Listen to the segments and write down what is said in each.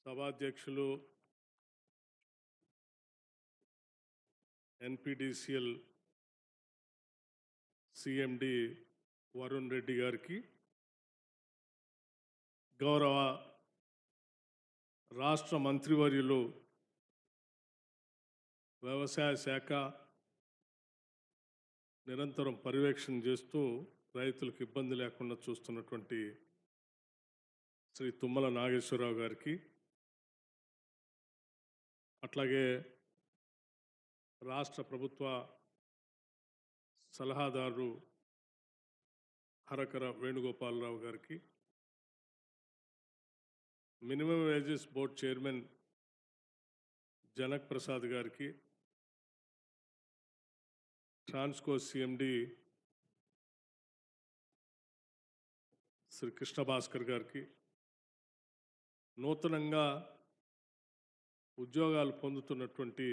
సభాధ్యక్షులు NPDCL CMD Varun Reddy గారికి, గౌరవ రాష్ట్ర మంత్రివర్యులు వ్యవసాయ శాఖ నిరంతరం పర్యవేక్షణ చేస్తూ రైతులకు ఇబ్బంది లేకుండా చూస్తున్నటువంటి శ్రీ తుమ్మల నాగేశ్వరరావు గారికి, అట్లాగే రాష్ట్ర ప్రభుత్వ సలహాదారు హరకర వేణుగోపాలరావు గారికి, minimum wages board chairman Janak Prasad గారికి, ట్రాన్స్కో సిఎండి శ్రీ కృష్ణ భాస్కర్ గారికి, నూతనంగా ఉద్యోగాలు పొందుతున్నటువంటి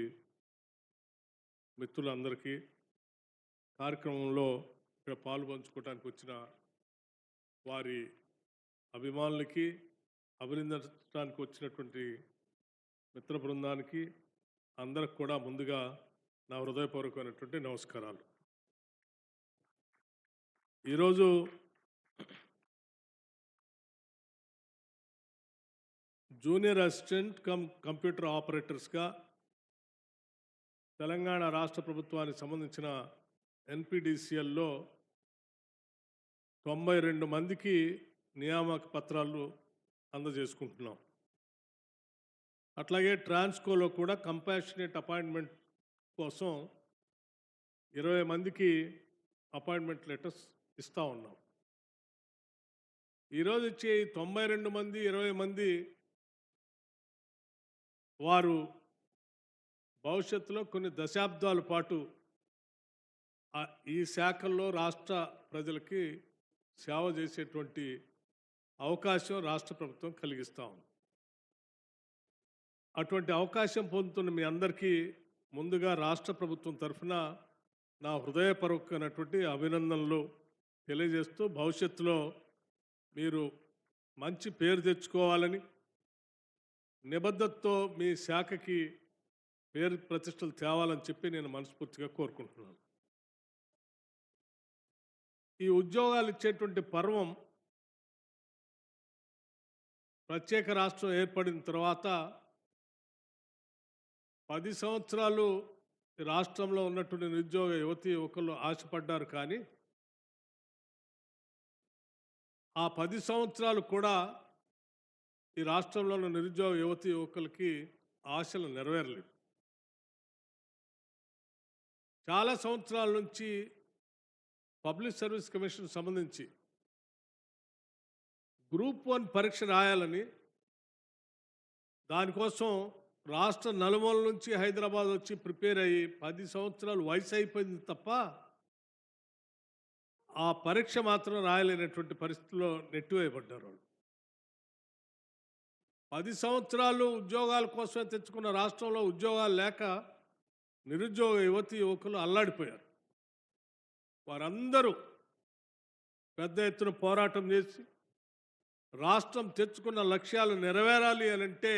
మిత్రులందరికీ, కార్యక్రమంలో ఇక్కడ పాలు పంచుకోవడానికి వచ్చిన వారి అభిమానులకి, అభినందించడానికి వచ్చినటువంటి మిత్ర బృందానికి అందరికి కూడా ముందుగా నా హృదయపూర్వకమైనటువంటి నమస్కారాలు. ఈరోజు జూనియర్ అసిస్టెంట్ కంప్యూటర్ ఆపరేటర్స్గా తెలంగాణ రాష్ట్ర ప్రభుత్వానికి సంబంధించిన ఎన్పిడిసిఎల్లో 92 మందికి నియామక పత్రాలు అందజేసుకుంటున్నాం. అట్లాగే ట్రాన్స్కోలో కూడా కంపాషనేట్ అపాయింట్మెంట్ కోసం 20 మందికి అపాయింట్మెంట్ లెటర్స్ ఇస్తూ ఉన్నాం. ఈరోజు ఇచ్చే 92 మంది 20 మంది వారు భవిష్యత్తులో కొన్ని దశాబ్దాల పాటు ఈ శాఖల్లో రాష్ట్ర ప్రజలకి సేవ చేసేటువంటి అవకాశం రాష్ట్ర ప్రభుత్వం కలిగిస్తూ ఉంది. అటువంటి అవకాశం పొందుతున్న మీ అందరికీ ముందుగా రాష్ట్ర ప్రభుత్వం తరఫున నా హృదయపూర్వకమైనటువంటి అభినందనలు తెలియజేస్తూ, భవిష్యత్తులో మీరు మంచి పేరు తెచ్చుకోవాలని, నిబద్ధతతో మీ శాఖకి పేరు ప్రతిష్టలు తేవాలని చెప్పి నేను మనస్ఫూర్తిగా కోరుకుంటున్నాను. ఈ ఉద్యోగాలు ఇచ్చేటువంటి పర్వం ప్రత్యేక రాష్ట్రం ఏర్పడిన తర్వాత 10 సంవత్సరాలు రాష్ట్రంలో ఉన్నటువంటి నిరుద్యోగ యువతి యువకులు ఆశపడ్డారు. కానీ ఆ 10 సంవత్సరాలు కూడా ఈ రాష్ట్రంలో ఉన్న నిరుద్యోగ యువతి యువకులకి ఆశలు నెరవేరలేదు. చాలా సంవత్సరాల నుంచి పబ్లిక్ సర్వీస్ కమిషన్ సంబంధించి గ్రూప్ 1 పరీక్ష రాయాలని, దానికోసం రాష్ట్ర నలుమూల నుంచి హైదరాబాద్ వచ్చి ప్రిపేర్ అయ్యి 10 సంవత్సరాలు వయసు అయిపోయింది తప్ప ఆ పరీక్ష మాత్రం రాయలేనటువంటి పరిస్థితిలో నెట్టివేయబడ్డారు. 10 సంవత్సరాలు ఉద్యోగాల కోసమే తెచ్చుకున్న రాష్ట్రంలో ఉద్యోగాలు లేక నిరుద్యోగ యువతి యువకులు అల్లాడిపోయారు. వారందరూ పెద్ద ఎత్తున పోరాటం చేసి రాష్ట్రం తెచ్చుకున్న లక్ష్యాలు నెరవేరాలి అని అంటే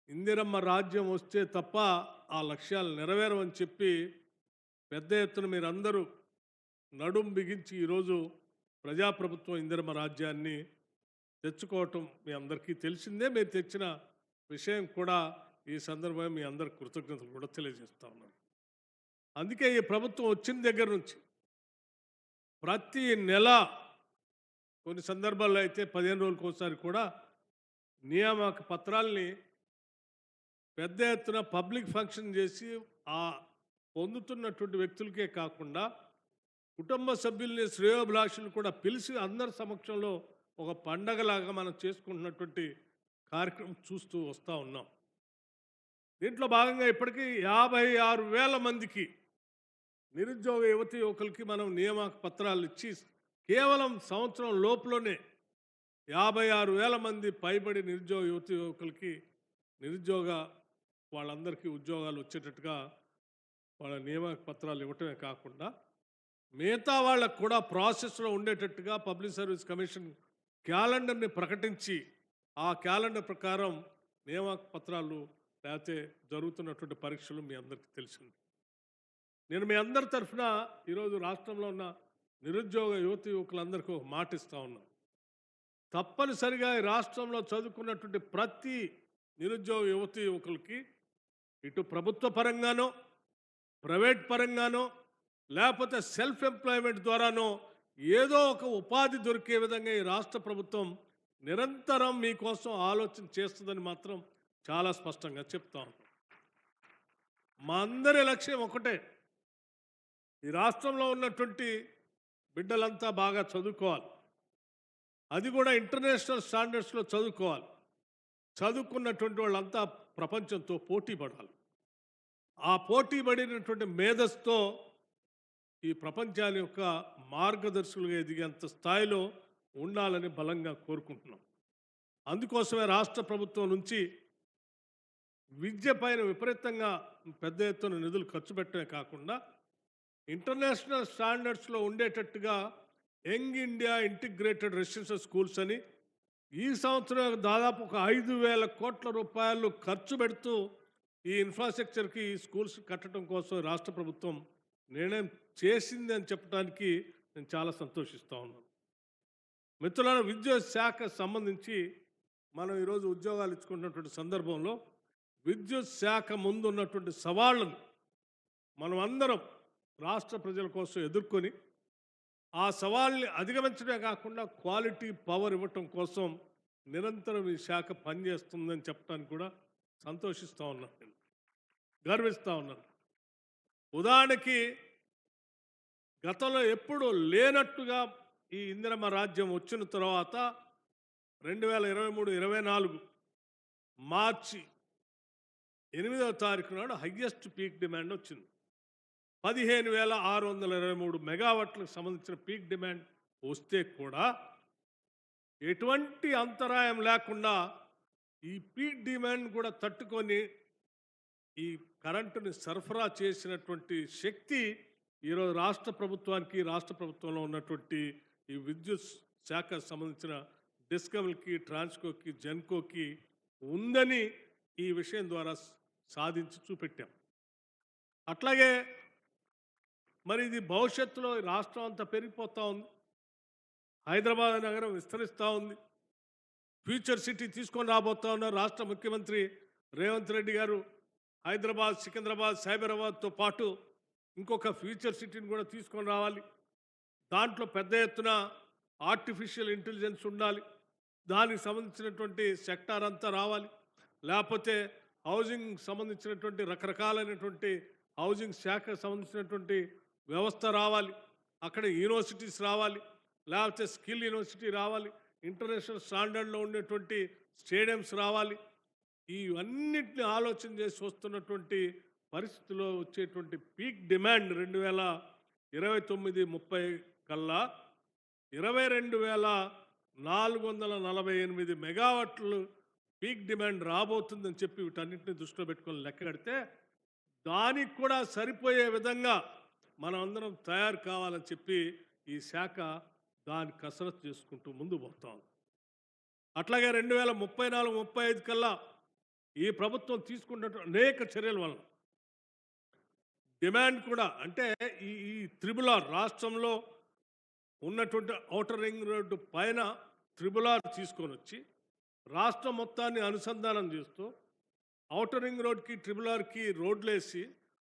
ఇందిరమ్మ రాజ్యం వస్తే తప్ప ఆ లక్ష్యాలు నెరవేరవని చెప్పి పెద్ద ఎత్తున మీరందరూ నడుం బిగించి ఈరోజు ప్రజాప్రభుత్వం ఇందిరమ్మ రాజ్యాన్ని తెచ్చుకోవటం మీ అందరికీ తెలిసిందే. మీరు తెచ్చిన విషయం కూడా ఈ సందర్భంగా మీ అందరి కృతజ్ఞతలు కూడా తెలియజేస్తా ఉన్నాను. అందుకే ఈ ప్రభుత్వం వచ్చిన దగ్గర నుంచి ప్రతి నెల, కొన్ని సందర్భాల్లో అయితే 15 రోజులకు ఒకసారి కూడా నియామక పత్రాల్ని పెద్ద ఎత్తున పబ్లిక్ ఫంక్షన్ చేసి ఆ పొందుతున్నటువంటి వ్యక్తులకే కాకుండా కుటుంబ సభ్యుల్ని, శ్రేయోభిలాషులు కూడా పిలిచి అందరి సమక్షంలో ఒక పండగలాగా మనం చేసుకుంటున్నటువంటి కార్యక్రమం చూస్తూ వస్తూ ఉన్నాం. దీంట్లో భాగంగా ఇప్పటికీ 56,000 మందికి నిరుద్యోగ యువతి యువకులకి మనం నియామక పత్రాలు ఇచ్చి కేవలం సంవత్సరం లోపులోనే 56,000 మంది పైబడి నిరుద్యోగ యువతి యువకులకి వాళ్ళందరికీ ఉద్యోగాలు వచ్చేటట్టుగా వాళ్ళ నియామక పత్రాలు ఇవ్వటమే కాకుండా మిగతా వాళ్ళకు కూడా ప్రాసెస్లో ఉండేటట్టుగా పబ్లిక్ సర్వీస్ కమిషన్ క్యాలెండర్ని ప్రకటించి ఆ క్యాలెండర్ ప్రకారం నియామక పత్రాలు లేకపోతే జరుగుతున్నటువంటి పరీక్షలు మీ అందరికీ తెలిసింది. నేను మీ అందరి తరఫున ఈరోజు రాష్ట్రంలో ఉన్న నిరుద్యోగ యువతి యువకులందరికీ ఒక మాట ఇస్తా ఉన్నాను. తప్పనిసరిగా ఈ రాష్ట్రంలో చదువుకున్నటువంటి ప్రతి నిరుద్యోగ యువతి యువకులకి ఇటు ప్రభుత్వ పరంగానో ప్రైవేట్ పరంగానో లేకపోతే సెల్ఫ్ ఎంప్లాయ్మెంట్ ద్వారానో ఏదో ఒక ఉపాధి దొరికే విధంగా ఈ రాష్ట్ర ప్రభుత్వం నిరంతరం మీకోసం ఆలోచన చేస్తుందని మాత్రం చాలా స్పష్టంగా చెప్తా ఉన్నాం. మా అందరి లక్ష్యం ఒకటే, ఈ రాష్ట్రంలో ఉన్నటువంటి బిడ్డలంతా బాగా చదువుకోవాలి, అది కూడా ఇంటర్నేషనల్ స్టాండర్డ్స్లో చదువుకోవాలి. చదువుకున్నటువంటి వాళ్ళంతా ప్రపంచంతో పోటీ పడాలి. ఆ పోటీ పడినటువంటి మేధస్తో ఈ ప్రపంచాన్ని యొక్క మార్గదర్శులుగా ఎదిగేంత స్థాయిలో ఉండాలని బలంగా కోరుకుంటున్నాం. అందుకోసమే రాష్ట్ర ప్రభుత్వం నుంచి విద్య పైన విపరీతంగా పెద్ద ఎత్తున నిధులు ఖర్చు పెట్టడమే కాకుండా ఇంటర్నేషనల్ స్టాండర్డ్స్లో ఉండేటట్టుగా young India integrated residential schools అని ఈ సంవత్సరం దాదాపు ఒక 5,000 కోట్ల రూపాయలు ఖర్చు పెడుతూ ఈ ఇన్ఫ్రాస్ట్రక్చర్కి ఈ స్కూల్స్ కట్టడం కోసం రాష్ట్ర ప్రభుత్వం నిర్ణయం చేసింది అని చెప్పడానికి నేను చాలా సంతోషిస్తూ ఉన్నాను. మిత్రులను విద్యుత్ శాఖ సంబంధించి మనం ఈరోజు ఉద్యోగాలు ఇచ్చుకున్నటువంటి సందర్భంలో విద్యుత్ శాఖ ముందు ఉన్నటువంటి సవాళ్ళను మనం అందరం రాష్ట్ర ప్రజల కోసం ఎదుర్కొని ఆ సవాళ్ళని అధిగమించడమే కాకుండా క్వాలిటీ పవర్ ఇవ్వటం కోసం నిరంతరం ఈ శాఖ పనిచేస్తుందని చెప్పడానికి కూడా సంతోషిస్తూ ఉన్నాను, నేను గర్విస్తూ ఉన్నాను. ఉదాహరణకి గతంలో ఎప్పుడు లేనట్టుగా ఈ ఇందిరమ్మ రాజ్యం వచ్చిన తర్వాత 2023-24 మార్చి 8వ తారీఖు నాడు హయ్యెస్ట్ పీక్ డిమాండ్ వచ్చింది. 15,623 మెగావాట్లకు సంబంధించిన పీక్ డిమాండ్ వస్తే కూడా ఎటువంటి అంతరాయం లేకుండా ఈ పీక్ డిమాండ్ కూడా తట్టుకొని ఈ కరెంటుని సరఫరా చేసినటువంటి శక్తి ఈరోజు రాష్ట్ర ప్రభుత్వానికి, రాష్ట్ర ప్రభుత్వంలో ఉన్నటువంటి ఈ విద్యుత్ శాఖకు సంబంధించిన డిస్కమ్లకి, ట్రాన్స్కోకి, జెన్కోకి ఉందని ఈ విషయం ద్వారా సాధించి చూపెట్టాం. అట్లాగే మరి ఇది భవిష్యత్తులో రాష్ట్రం అంతా పెరిగిపోతూ ఉంది, హైదరాబాద్ నగరం విస్తరిస్తూ ఉంది, ఫ్యూచర్ సిటీ తీసుకొని రాబోతా ఉన్నారు. రాష్ట్ర ముఖ్యమంత్రి రేవంత్ రెడ్డి గారు హైదరాబాద్, సికింద్రాబాద్, సైబరాబాద్తో పాటు ఇంకొక ఫ్యూచర్ సిటీని కూడా తీసుకొని రావాలి. దాంట్లో పెద్ద ఎత్తున ఆర్టిఫిషియల్ ఇంటెలిజెన్స్ ఉండాలి, దానికి సంబంధించినటువంటి సెక్టార్ అంతా రావాలి. లేకపోతే హౌసింగ్ సంబంధించినటువంటి రకరకాలైనటువంటి హౌసింగ్ శాఖకు సంబంధించినటువంటి వ్యవస్థ రావాలి, అక్కడ యూనివర్సిటీస్ రావాలి, లేకపోతే స్కిల్ యూనివర్సిటీ రావాలి, ఇంటర్నేషనల్ స్టాండర్డ్లో ఉండేటువంటి స్టేడియంస్ రావాలి. ఇవన్నిటిని ఆలోచన చేసి వస్తున్నటువంటి పరిస్థితిలో వచ్చేటువంటి పీక్ డిమాండ్ 2029-30 కల్లా 22,448 మెగావాట్లు పీక్ డిమాండ్ రాబోతుందని చెప్పి వీటన్నింటినీ దృష్టిలో పెట్టుకొని లెక్క కడితే దానికి కూడా సరిపోయే విధంగా మనం అందరం తయారు కావాలని చెప్పి ఈ శాఖ దాని కసరత్తు చేసుకుంటూ ముందు పోతాం. అట్లాగే 2034-35 కల్లా ఈ ప్రభుత్వం తీసుకున్నటువంటి అనేక చర్యల వల్ల డిమాండ్ కూడా, అంటే ఈ త్రిబుల్ ఆర్ రాష్ట్రంలో ఉన్నటువంటి ఔటర్ రింగ్ రోడ్డు పైన త్రిబుల్ ఆర్ తీసుకొని వచ్చి రాష్ట్రం మొత్తాన్ని అనుసంధానం చేస్తూ ఔటర్ రింగ్ రోడ్కి, ట్రిబుల్ ఆర్కి రోడ్లు వేసి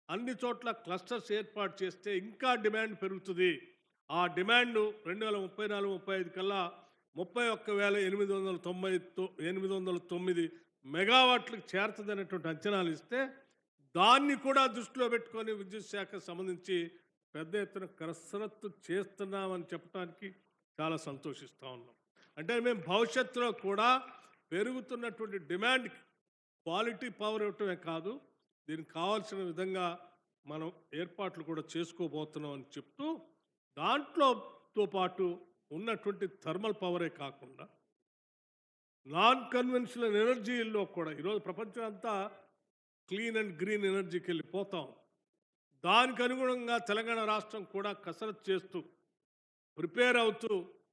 అన్ని చోట్ల క్లస్టర్స్ ఏర్పాటు చేస్తే ఇంకా డిమాండ్ పెరుగుతుంది. ఆ డిమాండ్ 2034-35 కల్లా 31,809 మెగావాట్లకు చేరుతుంది అనేటువంటి అంచనాలు ఇస్తే దాన్ని కూడా దృష్టిలో పెట్టుకొని విద్యుత్ శాఖకు సంబంధించి పెద్ద ఎత్తున కసరత్తు చేస్తున్నామని చెప్పడానికి చాలా సంతోషిస్తూ ఉన్నాం. అంటే మేము భవిష్యత్తులో కూడా పెరుగుతున్నటువంటి డిమాండ్కి క్వాలిటీ పవర్ ఇవ్వటమే కాదు, దీనికి కావాల్సిన విధంగా మనం ఏర్పాట్లు కూడా చేసుకోబోతున్నాం అని చెప్తూ, దాంట్లోతో పాటు ఉన్నటువంటి థర్మల్ పవరే కాకుండా నాన్ కన్వెన్షనల్ ఎనర్జీల్లో కూడా ఈరోజు ప్రపంచం అంతా క్లీన్ అండ్ గ్రీన్ ఎనర్జీకి వెళ్ళిపోతాం. దానికి అనుగుణంగా తెలంగాణ రాష్ట్రం కూడా కసరత్తు చేస్తూ ప్రిపేర్ అవుతూ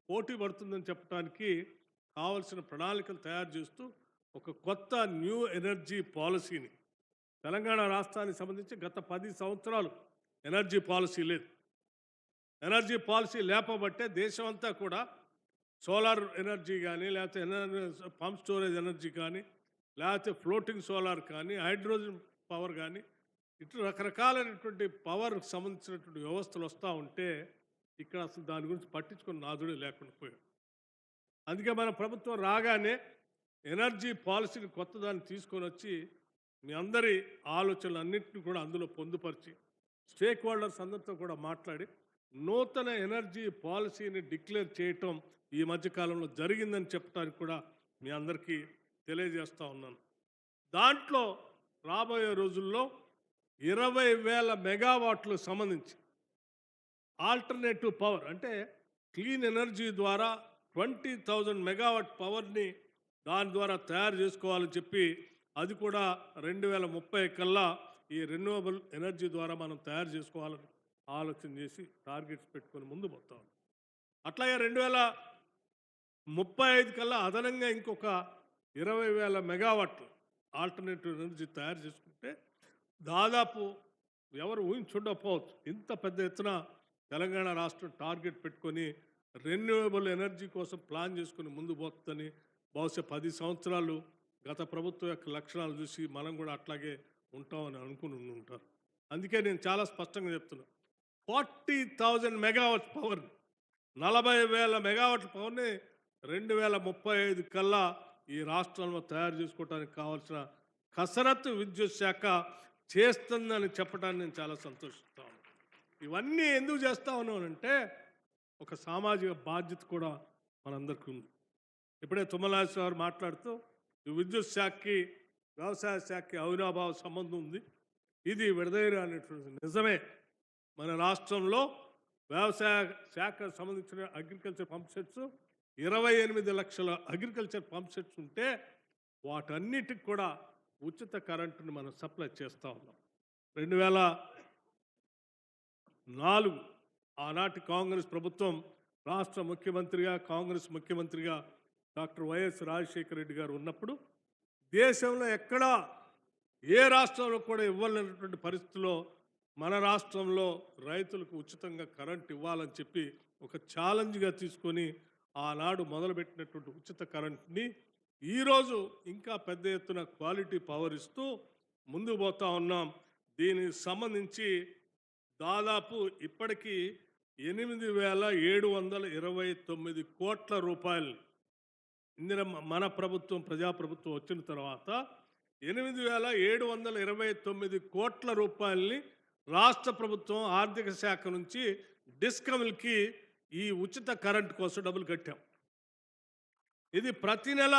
పోటీ పడుతుందని చెప్పడానికి కావాల్సిన ప్రణాళికలు తయారు చేస్తూ ఒక కొత్త న్యూ ఎనర్జీ పాలసీని తెలంగాణ రాష్ట్రానికి సంబంధించి గత 10 సంవత్సరాలు ఎనర్జీ పాలసీ లేదు. ఎనర్జీ పాలసీ లేపబట్టే దేశమంతా కూడా సోలార్ ఎనర్జీ కానీ, లేకపోతే పంప్ స్టోరేజ్ ఎనర్జీ కానీ, లేకపోతే ఫ్లోటింగ్ సోలార్ కానీ, హైడ్రోజన్ పవర్ కానీ, ఇటు రకరకాలైనటువంటి పవర్కి సంబంధించినటువంటి వ్యవస్థలు వస్తూ ఉంటే ఇక్కడ అసలు దాని గురించి పట్టించుకున్న నాదుడే లేకుండా పోయాడు. అందుకే మన ప్రభుత్వం రాగానే ఎనర్జీ పాలసీని కొత్తదాన్ని తీసుకొని వచ్చి మీ అందరి ఆలోచనలన్నింటినీ కూడా అందులో పొందుపరిచి స్టేక్ హోల్డర్స్ అందరితో కూడా మాట్లాడి నూతన ఎనర్జీ పాలసీని డిక్లేర్ చేయటం ఈ మధ్యకాలంలో జరిగిందని చెప్పడానికి కూడా మీ అందరికీ తెలియజేస్తూ ఉన్నాను. దాంట్లో రాబోయే రోజుల్లో 20,000 మెగావాట్లకు సంబంధించి ఆల్టర్నేటివ్ పవర్ అంటే క్లీన్ ఎనర్జీ ద్వారా 20,000 మెగావాట్ పవర్ని దాని ద్వారా తయారు చేసుకోవాలని చెప్పి అది కూడా 2030 కల్లా ఈ రెన్యూవబుల్ ఎనర్జీ ద్వారా మనం తయారు చేసుకోవాలని ఆలోచన చేసి టార్గెట్స్ పెట్టుకొని ముందు పోతాం. అట్లాగే 2035 కల్లా అదనంగా ఇంకొక 20,000 మెగావాట్లు ఆల్టర్నేటివ్ ఎనర్జీ తయారు చేసుకుంటే దాదాపు ఎవరు ఊహించుండకపోవచ్చు ఇంత పెద్ద ఎత్తున తెలంగాణ రాష్ట్రం టార్గెట్ పెట్టుకొని రెన్యూవబుల్ ఎనర్జీ కోసం ప్లాన్ చేసుకుని ముందు పోతుందని బహుశా 10 సంవత్సరాలు గత ప్రభుత్వం యొక్క లక్షణాలు చూసి మనం కూడా అట్లాగే ఉంటామని అనుకుని ఉంటారు. అందుకే నేను చాలా స్పష్టంగా చెప్తున్నాను, 40,000 మెగావాట్ పవర్ 40,000 మెగావాట్ల పవర్ని 2035 కల్లా ఈ రాష్ట్రంలో తయారు చేసుకోవడానికి కావాల్సిన కసరత్తు విద్యుత్ శాఖ చేస్తుందని చెప్పడానికి నేను చాలా సంతోషిస్తాను. ఇవన్నీ ఎందుకు చేస్తా ఉన్నానంటే ఒక సామాజిక బాధ్యత కూడా మనందరికీ ఉంది. ఇప్పుడే తుమ్మలాశ్వర గారు మాట్లాడుతూ ఈ విద్యుత్ శాఖకి వ్యవసాయ శాఖకి అవినాభావ సంబంధం ఉంది, ఇది విడదీయరు అనేటువంటి నిజమే. మన రాష్ట్రంలో వ్యవసాయ శాఖకు సంబంధించిన అగ్రికల్చర్ పంప్ సెట్స్ 28 లక్షల అగ్రికల్చర్ పంప్ సెట్స్ ఉంటే వాటన్నిటికి కూడా ఉచిత కరెంటుని మనం సప్లై చేస్తూ ఉన్నాం. 2004 ఆనాటి కాంగ్రెస్ ప్రభుత్వం రాష్ట్ర ముఖ్యమంత్రిగా కాంగ్రెస్ ముఖ్యమంత్రిగా డాక్టర్ వైఎస్ రాజశేఖర రెడ్డి గారు ఉన్నప్పుడు దేశంలో ఎక్కడా ఏ రాష్ట్రంలో కూడా ఇవ్వలేనటువంటి పరిస్థితుల్లో మన రాష్ట్రంలో రైతులకు ఉచితంగా కరెంట్ ఇవ్వాలని చెప్పి ఒక ఛాలెంజ్గా తీసుకొని ఆనాడు మొదలుపెట్టినటువంటి ఉచిత కరెంట్ని ఈరోజు ఇంకా పెద్ద ఎత్తున క్వాలిటీ పవర్ ఇస్తూ ముందుకు పోతా ఉన్నాం. దీనికి సంబంధించి దాదాపు ఇప్పటికీ 8,729 కోట్ల రూపాయలు మన ప్రభుత్వం ప్రజాప్రభుత్వం వచ్చిన తర్వాత 8,729 కోట్ల రూపాయలని రాష్ట్ర ప్రభుత్వం ఆర్థిక శాఖ నుంచి డిస్కమ్లకి ఈ ఉచిత కరెంట్ కోసం డబ్బులు కట్టాం. ఇది ప్రతి నెల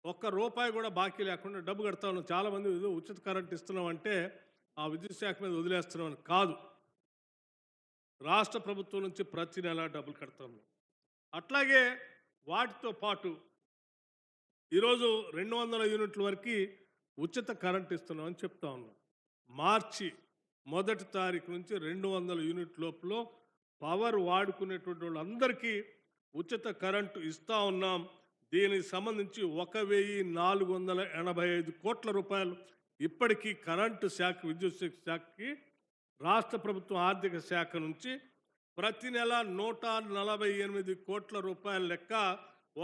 ₹1 కూడా బాకీ లేకుండా డబ్బు కడతా ఉన్నాం. చాలామంది ఉచిత కరెంట్ ఇస్తున్నాం అంటే ఆ విద్యుత్ శాఖ మీద వదిలేస్తున్నాం అని కాదు, రాష్ట్ర ప్రభుత్వం నుంచి ప్రతి నెల డబ్బులు కడతాం. అట్లాగే వాటితో పాటు ఈరోజు 200 యూనిట్ల వరకు ఉచిత కరెంట్ ఇస్తున్నామని చెప్తా ఉన్నాం. మార్చి 1వ తారీఖు నుంచి 200 యూనిట్ లోపల పవర్ వాడుకునేటువంటి వాళ్ళందరికీ ఉచిత కరెంటు ఇస్తూ ఉన్నాం. దీనికి సంబంధించి 1,485 కోట్ల రూపాయలు ఇప్పటికీ కరెంటు శాఖ విద్యుత్ శాఖకి రాష్ట్ర ప్రభుత్వం ఆర్థిక శాఖ నుంచి ప్రతి నెల 148 కోట్ల రూపాయల లెక్క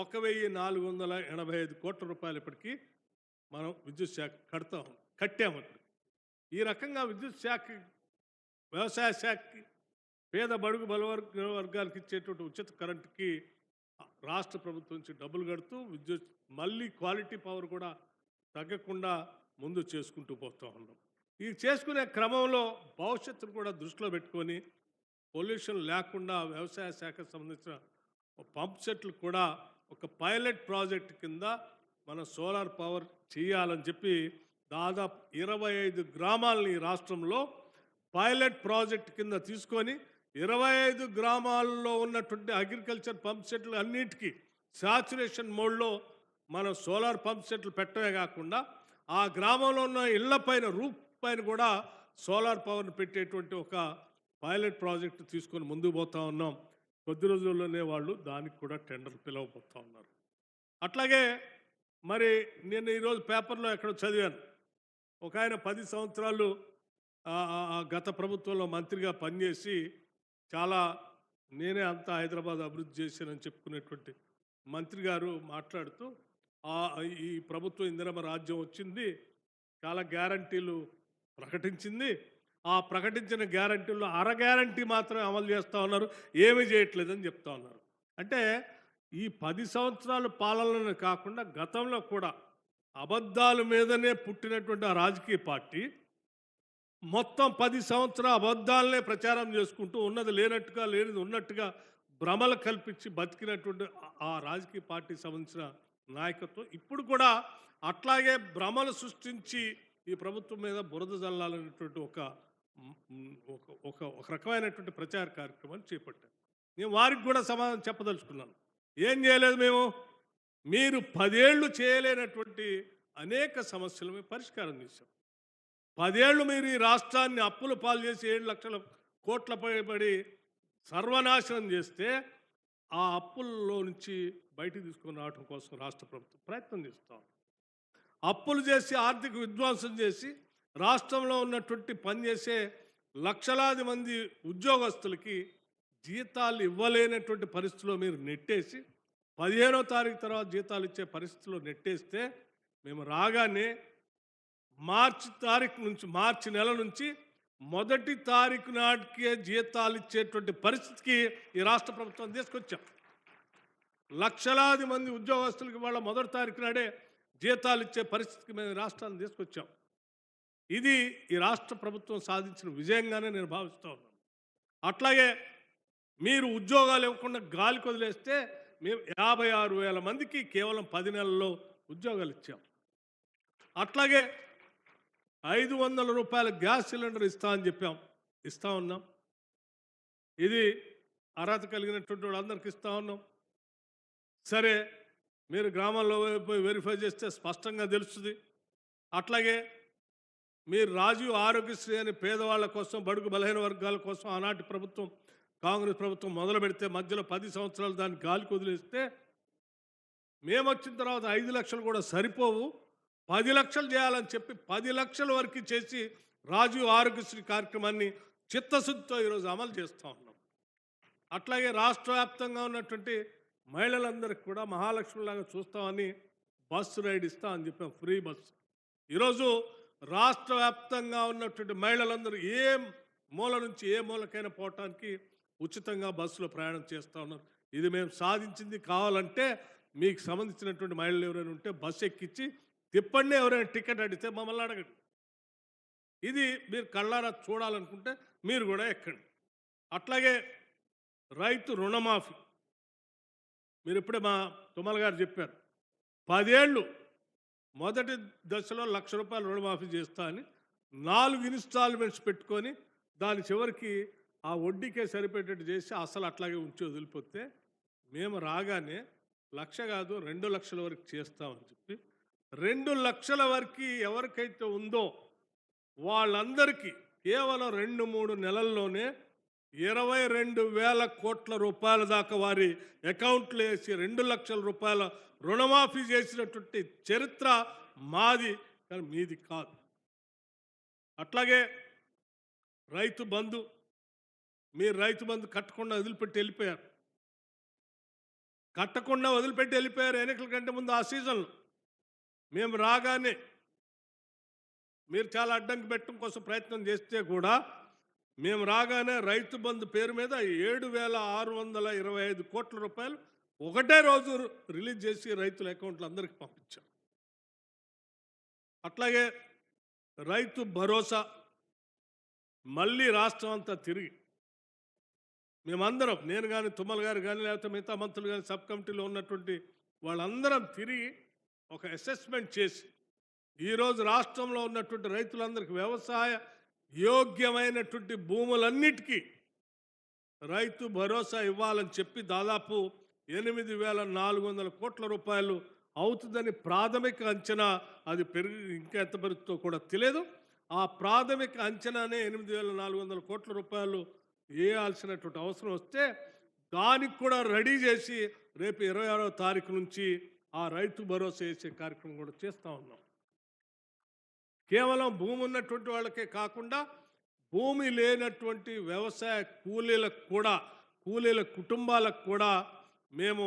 1,485 కోట్ల రూపాయలు ఇప్పటికీ మనం విద్యుత్ శాఖ కట్టాము. ఈ రకంగా విద్యుత్ శాఖ వ్యవసాయ శాఖకి పేద బడుగు బలవర్గ వర్గాలకు ఇచ్చేటువంటి ఉచిత కరెంటుకి రాష్ట్ర ప్రభుత్వం నుంచి డబ్బులు కడుతూ విద్యుత్ మళ్ళీ క్వాలిటీ పవర్ కూడా తగ్గకుండా ముందు చేసుకుంటూ పోతూ ఉన్నాం. ఈ చేసుకునే క్రమంలో భవిష్యత్తును కూడా దృష్టిలో పెట్టుకొని పొల్యూషన్ లేకుండా వ్యవసాయ శాఖకు సంబంధించిన పంప్ సెట్లు కూడా ఒక పైలట్ ప్రాజెక్ట్ కింద మన సోలార్ పవర్ చేయాలని చెప్పి దాదాపు 25 గ్రామాలని రాష్ట్రంలో పైలట్ ప్రాజెక్ట్ కింద తీసుకొని 25 గ్రామాల్లో ఉన్నటువంటి అగ్రికల్చర్ పంప్ సెట్లు అన్నిటికీ సాచురేషన్ మోడ్లో మనం సోలార్ పంప్ సెట్లు పెట్టడమే కాకుండా ఆ గ్రామంలో ఉన్న ఇళ్ల పైన రూఫ్ పైన కూడా సోలార్ పవర్ని పెట్టేటువంటి ఒక పైలట్ ప్రాజెక్టు తీసుకొని ముందుకు పోతా ఉన్నాం. కొద్ది రోజుల్లోనే వాళ్ళు దానికి కూడా టెండర్ పిలవబోతూ ఉన్నారు. అట్లాగే మరి నేను ఈరోజు పేపర్లో ఎక్కడో చదివాను. ఒక ఆయన 10 సంవత్సరాలు గత ప్రభుత్వంలో మంత్రిగా పనిచేసి చాలా నేనే అంతా హైదరాబాద్ అభివృద్ధి చేశానని చెప్పుకునేటువంటి మంత్రి గారు మాట్లాడుతూ ఈ ప్రభుత్వం ఇందిరమ్మ రాజ్యం వచ్చింది, చాలా గ్యారంటీలు ప్రకటించింది, ఆ ప్రకటించిన గ్యారంటీల్లో అర గ్యారంటీ మాత్రమే అమలు చేస్తూ ఉన్నారు, ఏమీ చేయట్లేదని చెప్తా ఉన్నారు. అంటే ఈ 10 సంవత్సరాల పాలనను కాకుండా గతంలో కూడా అబద్ధాల మీదనే పుట్టినటువంటి ఆ రాజకీయ పార్టీ మొత్తం 10 సంవత్సరాల అబద్ధాలనే ప్రచారం చేసుకుంటూ ఉన్నది లేనట్టుగా లేనిది ఉన్నట్టుగా భ్రమలు కల్పించి బతికినటువంటి ఆ రాజకీయ పార్టీకి సంబంధించిన నాయకత్వం ఇప్పుడు కూడా అట్లాగే భ్రమలు సృష్టించి ఈ ప్రభుత్వం మీద బురద జల్లాలనేటువంటి ఒక ఒక ఒక రకమైనటువంటి ప్రచార కార్యక్రమాన్ని చేపట్టారు. నేను వారికి కూడా సమాధానం చెప్పదలుచుకున్నాను. ఏం చేయలేదు మేము, మీరు 10 ఏళ్ళు చేయలేనటువంటి అనేక సమస్యలు మేము పరిష్కారం చేశాం. 10 ఏళ్ళు మీరు ఈ రాష్ట్రాన్ని అప్పుల పాలు చేసి 7 లక్షల కోట్ల పడి సర్వనాశనం చేస్తే ఆ అప్పుల్లో నుంచి బయటికి తీసుకొని రావడం కోసం రాష్ట్ర ప్రభుత్వం ప్రయత్నం చేస్తాం. అప్పులు చేసి ఆర్థిక విధ్వంసం చేసి రాష్ట్రంలో ఉన్నటువంటి పనిచేసే లక్షలాది మంది ఉద్యోగస్తులకి జీతాలు ఇవ్వలేనటువంటి పరిస్థితిలో మీరు నెట్టేసి 15వ తారీఖు తర్వాత జీతాలు ఇచ్చే పరిస్థితిలో నెట్టేస్తే మేము రాగానే మార్చి నెల నుంచి మొదటి తారీఖు నాటికే జీతాలు ఇచ్చేటువంటి పరిస్థితికి ఈ రాష్ట్ర ప్రభుత్వం తీసుకొచ్చాం. లక్షలాది మంది ఉద్యోగస్తులకి వాళ్ళ మొదటి తారీఖు నాడే జీతాలు ఇచ్చే పరిస్థితికి మేము రాష్ట్రాన్ని తీసుకొచ్చాం. ఇది ఈ రాష్ట్ర ప్రభుత్వం సాధించిన విజయంగానే నేను భావిస్తూ ఉన్నాను. అట్లాగే మీరు ఉద్యోగాలు ఇవ్వకుండా గాలికి వదిలేస్తే మేము 56,000 మందికి కేవలం 10 నెలల్లో ఉద్యోగాలు ఇచ్చాం. అట్లాగే 500 రూపాయల గ్యాస్ సిలిండర్ ఇస్తామని చెప్పాం, ఇస్తా ఉన్నాం. ఇది అర్హత కలిగినటువంటి వాళ్ళందరికీ ఇస్తా ఉన్నాం. సరే, మీరు గ్రామాల్లో పోయి వెరిఫై చేస్తే స్పష్టంగా తెలుస్తుంది. అట్లాగే మీరు రాజీవ్ ఆరోగ్యశ్రీ అని పేదవాళ్ళ కోసం, బడుగు బలహీన వర్గాల కోసం ఆనాటి ప్రభుత్వం కాంగ్రెస్ ప్రభుత్వం మొదలు పెడితే మధ్యలో 10 సంవత్సరాలు దాన్ని గాలికి వదిలేస్తే మేము వచ్చిన తర్వాత 5 లక్షలు కూడా సరిపోవు, 10 లక్షలు చేయాలని చెప్పి 10 లక్షల వరకు చేసి రాజీవ్ ఆరోగ్యశ్రీ కార్యక్రమాన్ని చిత్తశుద్ధితో ఈరోజు అమలు చేస్తూ ఉన్నాం. అట్లాగే రాష్ట్ర వ్యాప్తంగా ఉన్నటువంటి మహిళలందరికీ కూడా మహాలక్ష్మిలాగా చూస్తామని బస్సు రైడ్ ఇస్తామని చెప్పాం, ఫ్రీ బస్సు. ఈరోజు రాష్ట్ర వ్యాప్తంగా ఉన్నటువంటి మహిళలందరూ ఏ మూల నుంచి ఏ మూలకైనా పోవటానికి ఉచితంగా బస్సులో ప్రయాణం చేస్తూ ఉన్నారు. ఇది మేము సాధించింది. కావాలంటే మీకు సంబంధించినటువంటి మహిళలు ఎవరైనా ఉంటే బస్సు ఎక్కించి తిప్పండి, ఎవరైనా టికెట్ అడిగితే మమ్మల్ని అడగండి. ఇది మీరు కళ్ళారా చూడాలనుకుంటే మీరు కూడా ఎక్కండి. అట్లాగే రైతు రుణమాఫీ, మీరు ఇప్పుడే మా తుమ్మల గారు చెప్పారు, 10 ఏళ్ళు మొదటి దశలో 1,00,000 రూపాయలు రుణమాఫీ చేస్తా అని 4 ఇన్స్టాల్మెంట్స్ పెట్టుకొని దాని చివరికి ఆ వడ్డీకే సరిపెట్టేట్టు చేసి అసలు అట్లాగే ఉంచి వదిలిపోతే మేము రాగానే 1,00,000 కాదు 2 లక్షల వరకు చేస్తామని చెప్పి 2 లక్షల వరకు ఎవరికైతే ఉందో వాళ్ళందరికీ కేవలం 2-3 నెలల్లోనే 22,000 కోట్ల రూపాయల దాకా వారి అకౌంట్లో వేసి 2 లక్షల రూపాయల రుణమాఫీ చేసినటువంటి చరిత్ర మాది, కానీ మీది కాదు. అట్లాగే రైతు బంధు, మీరు రైతు బంధు కట్టకుండా వదిలిపెట్టి వెళ్ళిపోయారు. ఎన్నికల కంటే ముందు ఆ సీజన్లో మేము రాగానే మీరు చాలా అడ్డంకి పెట్టడం కోసం ప్రయత్నం చేస్తే కూడా మేము రాగానే రైతు బంధు పేరు మీద 7,625 కోట్ల రూపాయలు ఒకటే రోజు రిలీజ్ చేసి రైతుల అకౌంట్లు అందరికీ పంపించాం. అట్లాగే రైతు భరోసా మళ్ళీ రాష్ట్రం అంతా తిరిగి మేమందరం, నేను కానీ తుమ్మల గారు కానీ లేకపోతే మిగతా మంత్రులు కానీ సబ్ కమిటీలో ఉన్నటువంటి వాళ్ళందరం తిరిగి ఒక అసెస్మెంట్ చేసి ఈరోజు రాష్ట్రంలో ఉన్నటువంటి రైతులందరికీ వ్యవసాయ యోగ్యమైనటువంటి భూములన్నిటికీ రైతు భరోసా ఇవ్వాలని చెప్పి దాదాపు 8,400 కోట్ల రూపాయలు అవుతుందని ప్రాథమిక అంచనా, అది పెరిగి ఇంకా ఎంత పెరుగుతుందో కూడా తెలియదు. ఆ ప్రాథమిక అంచనానే 8,400 కోట్ల రూపాయలు వేయాల్సినటువంటి అవసరం వస్తే దానికి కూడా రెడీ చేసి రేపు 26వ తారీఖు నుంచి ఆ రైతు భరోసా వేసే కార్యక్రమం కూడా చేస్తూ ఉన్నాం. కేవలం భూమి ఉన్నటువంటి వాళ్ళకే కాకుండా భూమి లేనటువంటి వ్యవసాయ కూలీల కుటుంబాలకు కూడా మేము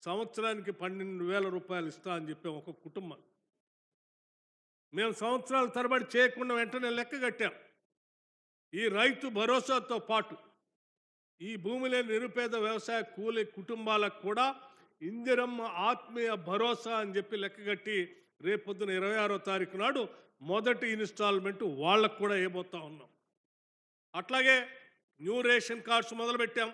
సంవత్సరానికి 12,000 రూపాయలు ఇస్తా అని చెప్పాం ఒక కుటుంబం. మేము సంవత్సరాల తరబడి చేయకుండా వెంటనే లెక్క కట్టాం. ఈ రైతు భరోసాతో పాటు ఈ భూమి లేని నిరుపేద వ్యవసాయ కూలీ కుటుంబాలకు కూడా ఇందిరమ్మ ఆత్మీయ భరోసా అని చెప్పి లెక్కగట్టి రేపొద్దున 26వ తారీఖు నాడు మొదటి ఇన్స్టాల్మెంట్ వాళ్ళకు కూడా వేయబోతా ఉన్నాం. అట్లాగే న్యూ రేషన్ కార్డ్స్ మొదలుపెట్టాం.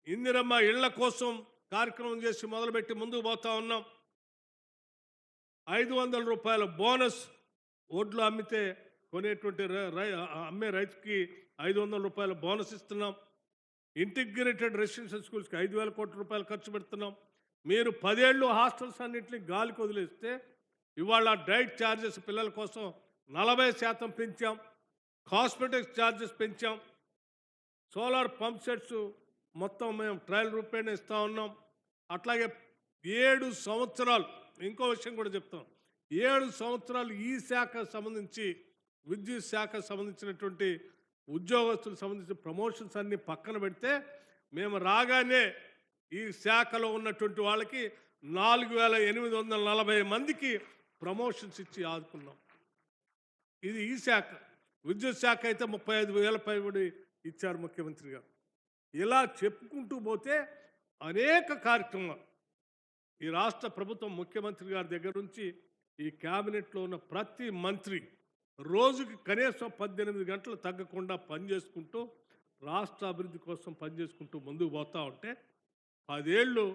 ఇందిరమ్మ ఇళ్ల కోసం కార్యక్రమం చేసి మొదలుపెట్టి ముందుకు పోతా ఉన్నాం. 500 రూపాయల బోనస్, ఒడ్లు అమ్మితే కొనేటువంటి అమ్మే రైతుకి 500 రూపాయల బోనస్ ఇస్తున్నాం. ఇంటిగ్రేటెడ్ రెసిడెన్షియల్ స్కూల్స్కి 5,000 కోట్ల రూపాయలు ఖర్చు పెడుతున్నాం. మీరు 10 ఏళ్ళు హాస్టల్స్ అన్నింటినీ గాలికి వదిలేస్తే ఇవాళ డైట్ ఛార్జెస్ పిల్లల కోసం 40% పెంచాం. కాస్మెటిక్స్ ఛార్జెస్ పెంచాం. సోలార్ పంప్ సెట్స్ మొత్తం మేము ట్రయల్ రూపేణ ఇస్తూ ఉన్నాం. అట్లాగే 7 సంవత్సరాలు, ఇంకో విషయం కూడా చెప్తాం, 7 సంవత్సరాలు ఈ శాఖకు సంబంధించి విద్యుత్ శాఖకు సంబంధించినటువంటి ఉద్యోగస్తులకు సంబంధించిన ప్రమోషన్స్ అన్నీ పక్కన పెడితే మేము రాగానే ఈ శాఖలో ఉన్నటువంటి వాళ్ళకి 4,840 మందికి ప్రమోషన్స్ ఇచ్చి ఆదుకున్నాం. ఇది ఈ శాఖ. విద్యుత్ శాఖ అయితే 35,000 పైబడి ఇచ్చారు ముఖ్యమంత్రి గారు. ఇలా చెప్పుకుంటూ పోతే అనేక కార్యక్రమాలు ఈ రాష్ట్ర ప్రభుత్వం ముఖ్యమంత్రి గారి దగ్గర నుంచి ఈ క్యాబినెట్లో ఉన్న ప్రతి మంత్రి రోజుకి కనీసం 18 గంటలు తగ్గకుండా పనిచేసుకుంటూ రాష్ట్ర అభివృద్ధి కోసం పనిచేసుకుంటూ ముందుకు పోతూ ఉంటే 10 ఏళ్ళు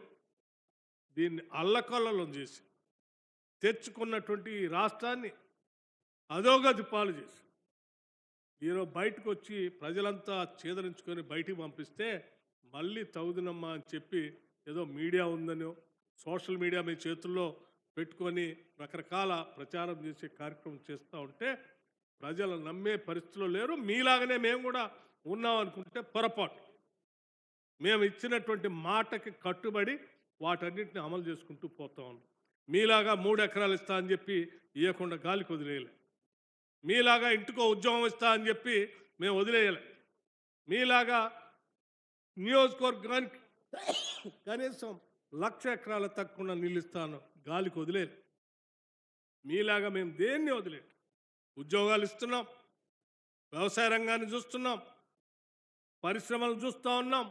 దీన్ని అల్లకల్లోలం చేసి తెచ్చుకున్నటువంటి ఈ రాష్ట్రాన్ని అధోగతి పాలు చేసి ఈరోజు బయటకు వచ్చి ప్రజలంతా చేదరించుకొని బయటికి పంపిస్తే మళ్ళీ తగుదనమ్మా అని చెప్పి ఏదో మీడియా ఉందనో సోషల్ మీడియా మీ చేతుల్లో పెట్టుకొని రకరకాల ప్రచారం చేసే కార్యక్రమం చేస్తూ ఉంటే ప్రజలు నమ్మే పరిస్థితుల్లో లేరు. మీలాగనే మేము కూడా ఉన్నాం అనుకుంటే పొరపాటు. మేము ఇచ్చినటువంటి మాటకి కట్టుబడి వాటన్నిటిని అమలు చేసుకుంటూ పోతా ఉన్నాం. మీలాగా 3 ఎకరాలు ఇస్తా అని చెప్పి ఇవ్వకుండా గాలికి వదిలేయలే. మీలాగా ఇంటికో ఉద్యోగం ఇస్తా అని చెప్పి మేము వదిలేయలే. మీలాగా నియోజకవర్గానికి కనీసం 1,00,000 ఎకరాల తక్కువ నిలుస్తాను గాలికి వదిలేదు. మీలాగా మేము దేన్ని వదిలేదు. ఉద్యోగాలు ఇస్తున్నాం, వ్యవసాయ రంగాన్ని చూస్తున్నాం, పరిశ్రమలు చూస్తూ ఉన్నాం,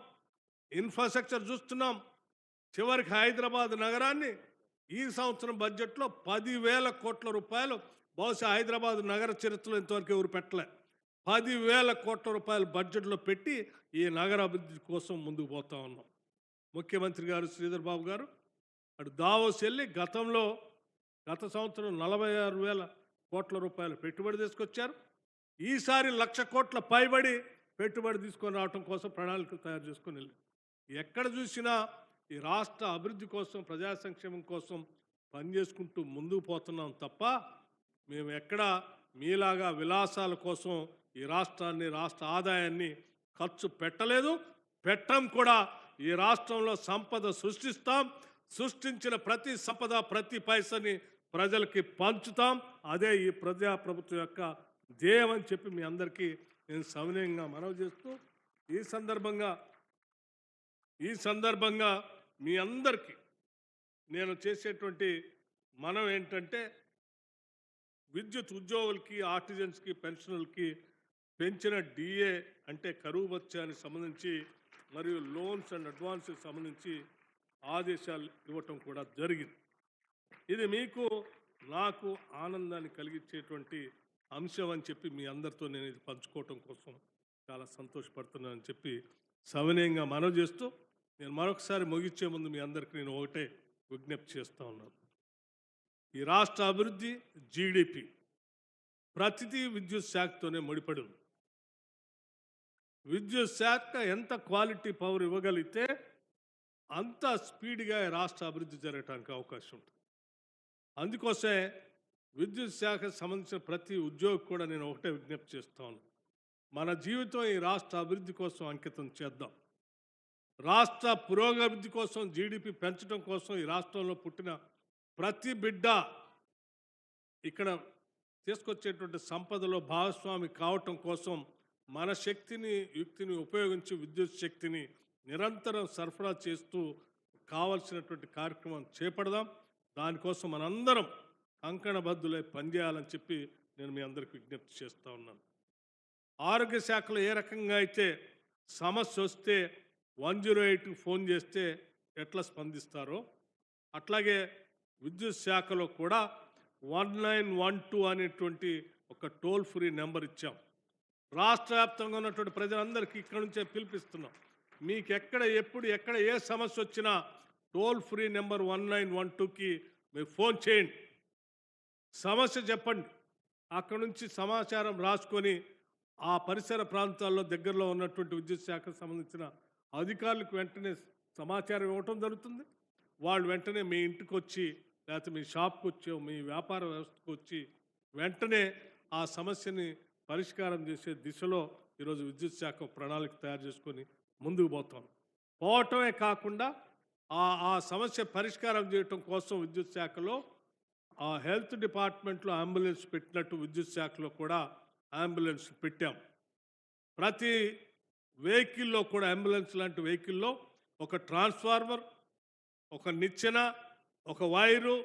ఇన్ఫ్రాస్ట్రక్చర్ చూస్తున్నాం. చివరికి హైదరాబాద్ నగరాన్ని ఈ సంవత్సరం బడ్జెట్లో 10,000 కోట్ల రూపాయలు, బహుశా హైదరాబాద్ నగర చరిత్రలో ఇంతవరకు ఎవరు పెట్టలే, 10,000 కోట్ల రూపాయలు బడ్జెట్లో పెట్టి ఈ నగర అభివృద్ధి కోసం ముందుకు పోతా ఉన్నాం. ముఖ్యమంత్రి గారు శ్రీధర్ బాబు గారు అటు దావోస్ వెళ్ళి గత సంవత్సరం 46,000 కోట్ల రూపాయలు పెట్టుబడి తీసుకొచ్చారు. ఈసారి 1,00,000 కోట్ల పైబడి పెట్టుబడి తీసుకొని రావడం కోసం ప్రణాళికలు తయారు చేసుకొని వెళ్ళారు. ఎక్కడ చూసినా ఈ రాష్ట్ర అభివృద్ధి కోసం, ప్రజా సంక్షేమం కోసం పనిచేసుకుంటూ ముందుకు పోతున్నాం తప్ప మేము ఎక్కడ మీలాగా విలాసాల కోసం ఈ రాష్ట్రాన్ని, రాష్ట్ర ఆదాయాన్ని ఖర్చు పెట్టలేదు, పెట్టం కూడా. ఈ రాష్ట్రంలో సంపద సృష్టిస్తాం, సృష్టించిన ప్రతి సంపద, ప్రతి పైసని ప్రజలకి పంచుతాం. అదే ఈ ప్రజాప్రభుత్వం యొక్క ధ్యేయం అని చెప్పి మీ అందరికీ నేను సవినయంగా మనవి చేస్తూ ఈ సందర్భంగా మీ అందరికీ నేను చేసేటువంటి మనం ఏంటంటే విద్యుత్ ఉద్యోగులకి, ఆర్టిజన్స్కి, పెన్షనర్లకి పెంచిన డిఏ అంటే కరువు భత్యానికి సంబంధించి మరియు లోన్స్ అండ్ అడ్వాన్స్కి సంబంధించి ఆదేశాలు ఇవ్వటం కూడా జరిగింది. ఇది మీకు నాకు ఆనందాన్ని కలిగించేటువంటి అంశం అని చెప్పి మీ అందరితో నేను ఇది పంచుకోవటం కోసం చాలా సంతోషపడుతున్నానని చెప్పి సవినయంగా మనవి చేస్తూ నేను మరొకసారి ముగించే ముందు మీ అందరికీ నేను ఒకటే విజ్ఞప్తి చేస్తూ ఉన్నాను. ఈ రాష్ట్ర అభివృద్ధి, జీడిపి ప్రతిదీ విద్యుత్ శాఖతోనే ముడిపడి ఉంది. విద్యుత్ శాఖ ఎంత క్వాలిటీ పవర్ ఇవ్వగలిగితే అంత స్పీడ్గా రాష్ట్ర అభివృద్ధి జరగడానికి అవకాశం ఉంటుంది. అందుకోసమే విద్యుత్ శాఖకు సంబంధించిన ప్రతి ఉద్యోగి కూడా నేను ఒకటే విజ్ఞప్తి చేస్తాను, మన జీవితం ఈ రాష్ట్ర అభివృద్ధి కోసం అంకితం చేద్దాం. రాష్ట్ర పురోగతి కోసం, జీడిపి పెంచడం కోసం ఈ రాష్ట్రంలో పుట్టిన ప్రతి బిడ్డ ఇక్కడ తీసుకొచ్చేటువంటి సంపదలో భాగస్వామి కావటం కోసం మన శక్తిని, యుక్తిని ఉపయోగించి విద్యుత్ శక్తిని నిరంతరం సరఫరా చేస్తూ కావలసినటువంటి కార్యక్రమం చేపడదాం. దానికోసం మనందరం కంకణబద్దులై పనిచేయాలని చెప్పి నేను మీ అందరికి విజ్ఞప్తి చేస్తూ ఉన్నాను. ఆరోగ్య శాఖలో ఏ రకంగా అయితే సమస్య వస్తే 108కి ఫోన్ చేస్తే ఎట్లా స్పందిస్తారో, అట్లాగే విద్యుత్ శాఖలో కూడా 1912 అనేటువంటి ఒక టోల్ ఫ్రీ నెంబర్ ఇచ్చాం. రాష్ట్ర వ్యాప్తంగా ఉన్నటువంటి ప్రజలందరికీ ఇక్కడ నుంచే పిలిపిస్తున్నాం. మీకు ఎక్కడ ఏ సమస్య వచ్చినా టోల్ ఫ్రీ నెంబర్ 1912కి మీరు ఫోన్ చేయండి, సమస్య చెప్పండి. అక్కడ నుంచి సమాచారం రాసుకొని ఆ పరిసర ప్రాంతాల్లో దగ్గరలో ఉన్నటువంటి విద్యుత్ శాఖకు సంబంధించిన అధికారులకు వెంటనే సమాచారం ఇవ్వటం జరుగుతుంది. వాళ్ళు వెంటనే మీ ఇంటికి వచ్చి, లేకపోతే మీ షాప్కి వచ్చి, మీ వ్యాపార వ్యవస్థకు వచ్చి వెంటనే ఆ సమస్యని పరిష్కారం చేసే దిశలో ఈరోజు విద్యుత్ శాఖ ప్రణాళిక తయారు చేసుకొని ముందుకు పోవటమే కాకుండా ఆ సమస్య పరిష్కారం చేయటం కోసం విద్యుత్ శాఖలో ఆ హెల్త్ డిపార్ట్మెంట్లో అంబులెన్స్ పెట్టినట్టు విద్యుత్ శాఖలో కూడా అంబులెన్స్ పెట్టాం. ప్రతి వెహికల్లో కూడా అంబులెన్స్ లాంటి వెహికల్లో ఒక ట్రాన్స్ఫార్మర్, ఒక నిచ్చెన, ఒక వైరు,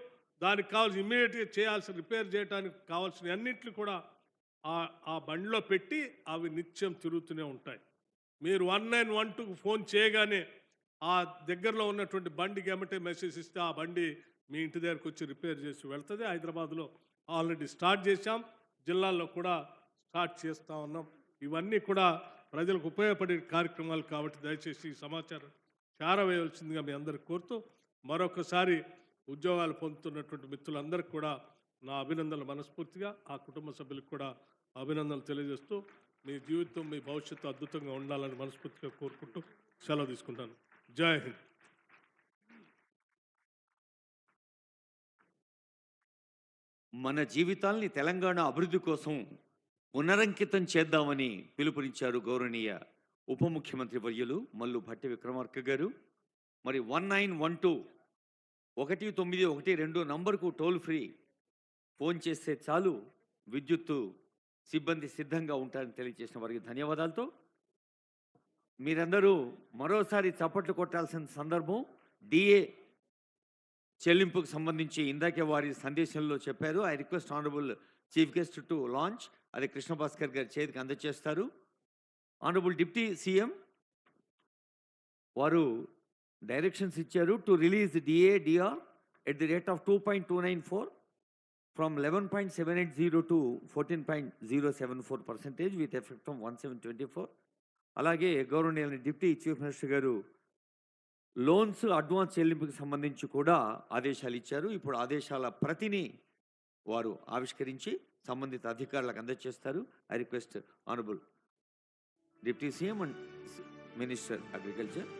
దానికి కావాల్సిన ఇమ్మీడియట్గా చేయాల్సిన రిపేర్ చేయడానికి కావాల్సిన అన్నింటినీ కూడా ఆ బండిలో పెట్టి అవి నిత్యం తిరుగుతూనే ఉంటాయి. మీరు 1912కు ఫోన్ చేయగానే ఆ దగ్గరలో ఉన్నటువంటి బండికి ఏమంటే మెసేజ్ ఇస్తే ఆ బండి మీ ఇంటి దగ్గరకు వచ్చి రిపేర్ చేసి వెళ్తుంది. హైదరాబాద్లో ఆల్రెడీ స్టార్ట్ చేశాం, జిల్లాల్లో కూడా స్టార్ట్ చేస్తూ ఉన్నాం. ఇవన్నీ కూడా ప్రజలకు ఉపయోగపడే కార్యక్రమాలు కాబట్టి దయచేసి ఈ సమాచారం చేరవేయవలసిందిగా మీ అందరికి కోరుతూ, మరొకసారి ఉద్యోగాలు పొందుతున్నటువంటి మిత్రులందరికీ కూడా నా అభినందనలు మనస్ఫూర్తిగా, ఆ కుటుంబ సభ్యులకు కూడా అభినందనలు తెలియజేస్తూ, మీ జీవితం, మీ భవిష్యత్తు అద్భుతంగా ఉండాలని మనస్ఫూర్తిగా కోరుకుంటూ సెలవు తీసుకుంటాను. జై హింద్. మన జీవితాల్ని తెలంగాణ అభివృద్ధి కోసం పునరంకితం చేద్దామని పిలుపునిచ్చారు గౌరవనీయ ఉప ముఖ్యమంత్రి వర్యులు మల్లు భట్టి విక్రమార్క గారు. మరి 1912 1912 నంబర్కు టోల్ ఫ్రీ ఫోన్ చేస్తే చాలు, విద్యుత్తు సిబ్బంది సిద్ధంగా ఉంటారని తెలియజేసిన వారికి ధన్యవాదాలతో మీరందరూ మరోసారి చప్పట్లు కొట్టాల్సిన సందర్భం. డిఏ చెల్లింపుకు సంబంధించి ఇందాకే వారి సందేశంలో చెప్పారు. I request honourable chief guest to launch, అది కృష్ణ భాస్కర్ గారి చేతికి అందజేస్తారు. ఆనరబుల్ డిప్యూటీ సీఎం వారు డైరెక్షన్స్ ఇచ్చారు to release DR at the rate of 2.294 from 11.780 to 14.074% with effect from 1/7/24. అలాగే గౌరవనీయులైన డిప్యూటీ చీఫ్ మినిస్టర్ గారు లోన్స్ అడ్వాన్స్ చెల్లింపుకి సంబంధించి కూడా ఆదేశాలు ఇచ్చారు. ఇప్పుడు ఆదేశాల ప్రతిని వారు ఆవిష్కరించి సంబంధిత అధికారులకు అందజేస్తారు. I request honourable deputy CM and minister agriculture.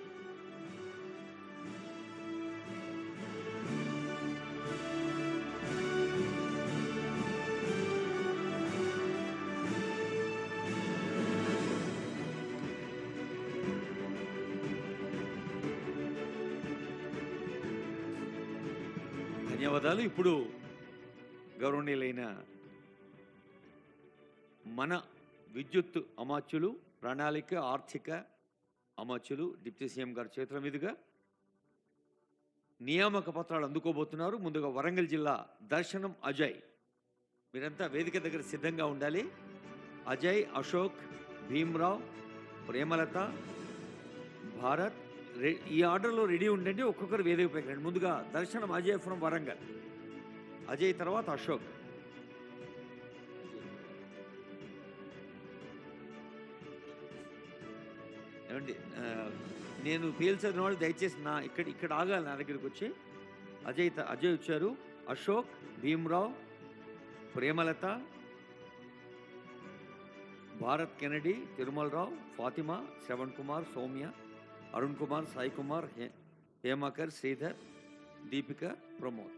ధన్యవాదాలు. ఇప్పుడు గౌరవనీయులైన మన విద్యుత్ అమాత్యులు, ప్రణాళిక ఆర్థిక అమాత్యులు డిప్యూటీ సీఎం గారి చేతుల మీదుగా నియామక పత్రాలు అందుకోబోతున్నారు. ముందుగా వరంగల్ జిల్లా దర్శనం అజయ్, మీరంతా వేదిక దగ్గర సిద్ధంగా ఉండాలి. అజయ్, అశోక్, భీమ్రావ్, ప్రేమలత, భారత్ ఈ ఆర్డర్లో రెడీ ఉండండి. ఒక్కొక్కరు వేదిక పైకి రండి. ముందుగా దర్శనం అజయ్ ఫ్రమ్ వరంగల్, అజయ్ తర్వాత అశోక్. ఏమండి, నేను పేల్చిన వాళ్ళు దయచేసి ఇక్కడ ఆగాలి, నా దగ్గరికి వచ్చి. అజయ్ వచ్చారు, అశోక్, భీమ్రావ్, ప్రేమలత, భారత్ కెనడీ, తిరుమలరావు, ఫాతిమా, శ్రవణ్ కుమార్, సౌమ్య, అరుణ్ కుమార్, సాయి కుమార్, హేమాకర్, శ్రీధర్, దీపిక, ప్రమోద్.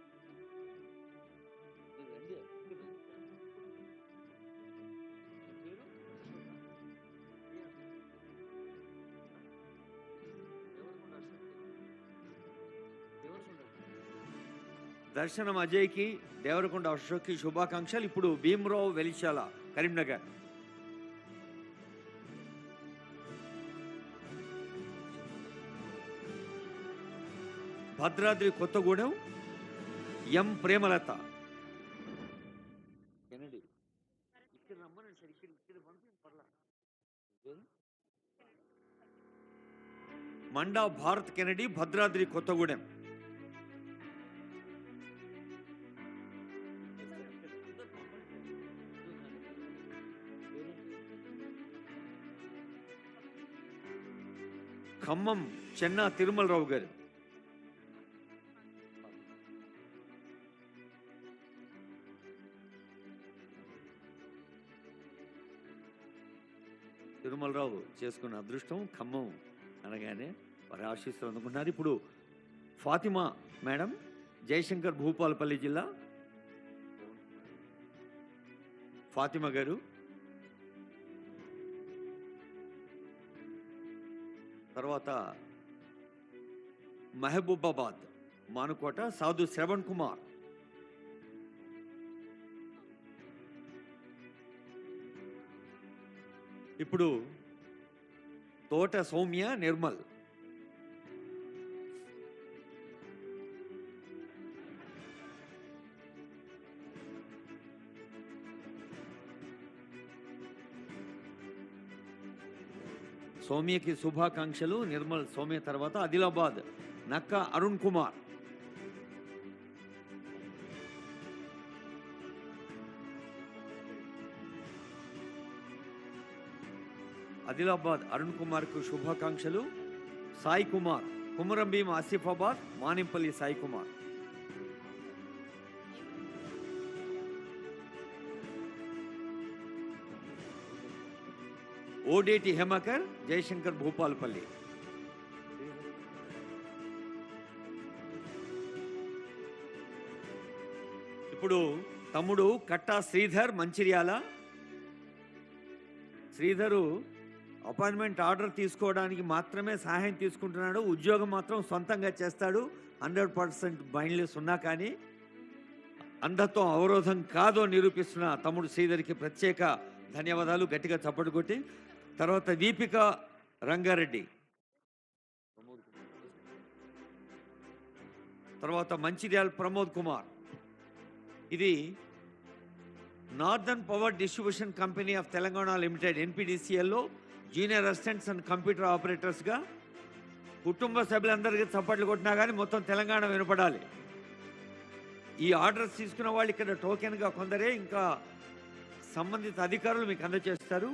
దర్శనం అజయ్కి, దేవరకొండ అశోక్కి శుభాకాంక్షలు. ఇప్పుడు భీమరావు వెలిశాల, కరీంనగర్. భద్రాద్రి కొత్తగూడెం ఎం ప్రేమలత. మండా భారత్ కెనడి, భద్రాద్రి కొత్తగూడెం. ఖమ్మం చెన్నా తిరుమలరావు గారు. తిరుమలరావు చేసుకున్న అదృష్టం ఖమ్మం అనగానే వారి ఆశీస్సులు అందుకుంటున్నారు. ఇప్పుడు ఫాతిమా మేడం, జయశంకర్ భూపాలపల్లి జిల్లా. ఫాతిమా గారు. తర్వాత మహబూబాబాద్ మానుకోట సాధు శ్రవణ్ కుమార్. ఇప్పుడు తోట సౌమ్య నిర్మల్. సౌమ్యకి శుభాకాంక్షలు. నిర్మల్ సౌమ్య తర్వాత ఆదిలాబాద్ నక్క అరుణ్ కుమార్. ఆదిలాబాద్ అరుణ్ కుమార్కు శుభాకాంక్షలు. సాయి కుమార్, కుమరంభీం ఆసిఫాబాద్, మానింపల్లి సాయి కుమార్. ఓడేటి హేమకర్, జయశంకర్ భూపాలపల్లి. ఇప్పుడు తమ్ముడు కట్టా శ్రీధర్, మంచిర్యాల. శ్రీధరు అపాయింట్మెంట్ ఆర్డర్ తీసుకోవడానికి మాత్రమే సహాయం తీసుకుంటున్నాడు. ఉద్యోగం మాత్రం సొంతంగా చేస్తాడు. 100% మైండ్లెస్ ఉన్నా కానీ అంధత్వం అవరోధం కాదో నిరూపిస్తున్న తమ్ముడు శ్రీధర్కి ప్రత్యేక ధన్యవాదాలు. గట్టిగా చప్పట్లు కొట్టి. తర్వాత దీపిక రంగారెడ్డి. తర్వాత మంచిర్యాల ప్రమోద్ కుమార్. ఇది northern power distribution company of Telangana limited NPDCLలో జూనియర్ అసిస్టెంట్స్ అండ్ కంప్యూటర్ ఆపరేటర్స్గా కుటుంబ సభ్యులందరికీ చప్పట్లు కొట్టినా కానీ మొత్తం తెలంగాణ వినపడాలి. ఈ ఆర్డర్స్ తీసుకున్న వాళ్ళు ఇక్కడ టోకెన్గా కొందరే, ఇంకా సంబంధిత అధికారులు మీకు అందజేస్తారు.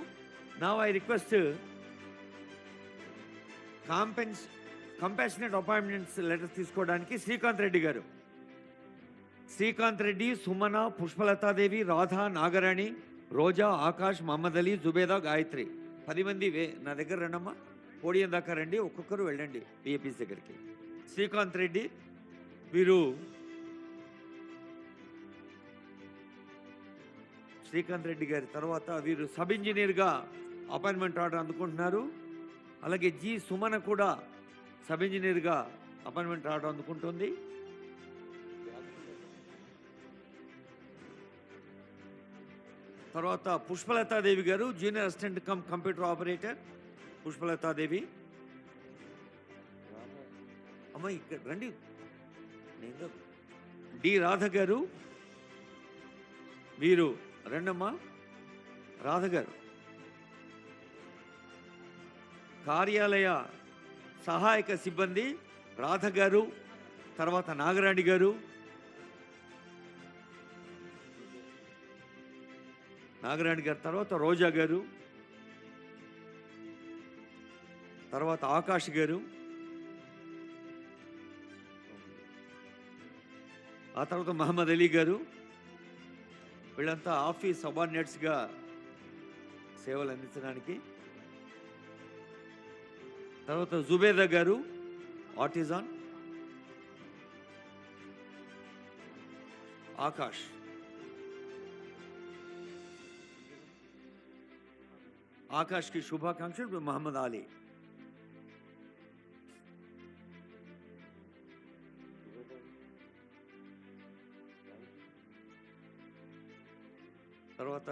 Now I request compassionate appointments letters తీసుకోవడానికి శ్రీకాంత్ రెడ్డి గారు. శ్రీకాంత్ రెడ్డి, సుమన, పుష్పలతాదేవి, రాధా, నాగరాణి, రోజా, ఆకాష్, మహమ్మద్ అలీ, జుబేదా, గాయత్రి. 10 మంది నా దగ్గర రండమ్మా. పోడియం దాకా రండి, ఒక్కొక్కరు వెళ్ళండి బిఏపీస్ దగ్గరికి. శ్రీకాంత్ రెడ్డి వీరు శ్రీకాంత్ రెడ్డి గారి తర్వాత వీరు సబ్ ఇంజనీర్గా అపాయింట్మెంట్ ఆర్డర్ అందుకుంటున్నారు. అలాగే జి సుమన కూడా సబ్ ఇంజనీర్గా అపాయింట్మెంట్ ఆర్డర్ అందుకుంటుంది. తర్వాత Pushpalathadevi garu, junior assistant cum computer operator. Pushpalathadevi అమ్మ ఇక్కడ రండి. డి రాధ గారు, వీరు రెండమ్మా. రాధ గారు కార్యాలయ సహాయక సిబ్బంది రాధ గారు. తర్వాత నాగరాణి గారు, తర్వాత రోజా గారు, తర్వాత ఆకాష్ గారు, ఆ తర్వాత మహమ్మద్ అలీ గారు. వీళ్ళంతా ఆఫీస్ సబార్డినేట్స్గా సేవలు అందించడానికి. తర్వాత జుబేదా గారు, ఆర్టిజాన్. ఆకాష్, ఆకాష్కి శుభాకాంక్షలు. మహమ్మద్ అలీ. తర్వాత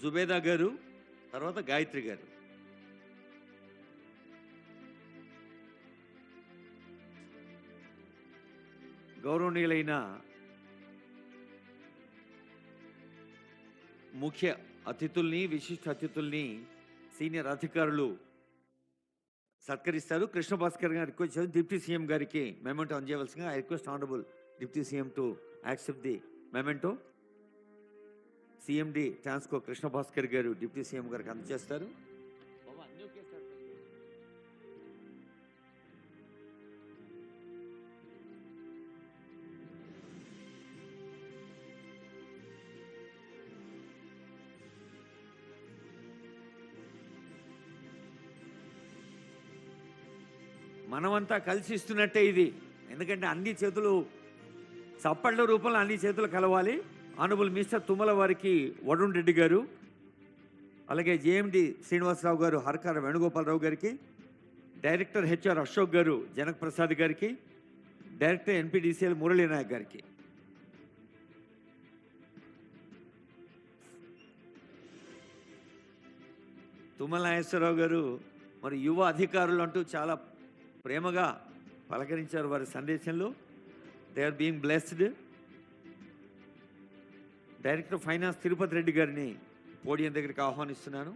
జుబేదా గారు, తర్వాత గాయత్రి గారు. గౌరవనీయులైన ముఖ్య అతిథుల్ని, విశిష్ట అతిథుల్ని సీనియర్ అధికారులు సత్కరిస్తారు. కృష్ణ భాస్కర్ గారు రిక్వెస్ట్ చేసి డిప్యూటీ సీఎం గారికి మెమెంటో అందజేయవలసిందిగా I request honourable deputy CM to accept the memento. CMD Transco Krishna Bhaskar garu deputy CM గారికి అందజేస్తారు. మనమంతా కలిసి ఇస్తున్నట్టే ఇది, ఎందుకంటే అన్ని చేతులు చప్పట్ల రూపంలో అన్ని చేతులు కలవాలి. ఆనరబుల్ మిస్టర్ తుమ్మల వారికి వరుణ్ రెడ్డి గారు, అలాగే జేఎండి శ్రీనివాసరావు గారు హర్కార వేణుగోపాలరావు గారికి, డైరెక్టర్ హెచ్ఆర్ అశోక్ గారు జనక్ ప్రసాద్ గారికి, డైరెక్టర్ ఎన్పిడిసిఎల్ మురళీ నాయక్ గారికి. తుమ్మల నాగేశ్వరరావు గారు మరి యువ అధికారులు అంటూ చాలా ప్రేమగా పలకరించారు వారి సందేశంలో. They are being blessed. Director finance Tirupati Reddy గారిని పోడియం దగ్గరికి ఆహ్వానిస్తున్నాను.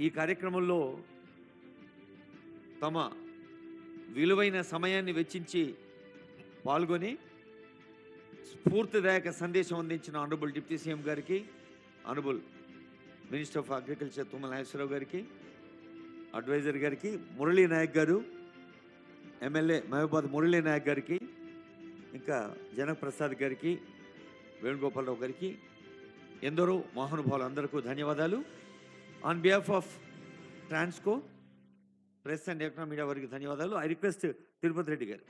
ఈ కార్యక్రమంలో తమ విలువైన సమయాన్ని వెచ్చించి పాల్గొని స్ఫూర్తిదాయక సందేశం అందించిన ఆనరబుల్ డిప్యూటీ సీఎం గారికి, honourable minister of agriculture Tummala Nageswara Rao గారికి, అడ్వైజర్ గారికి, మురళీ నాయక్ గారు ఎమ్మెల్యే మహబూబాద్ మురళీ నాయక్ గారికి, ఇంకా జనక్ ప్రసాద్ గారికి, వేణుగోపాలరావు గారికి, ఎందరో మహానుభావులు అందరికీ ధన్యవాదాలు. On behalf of Transco press and electronic media వారికి ధన్యవాదాలు. ఐ రిక్వెస్ట్ తిరుపతి రెడ్డి గారు.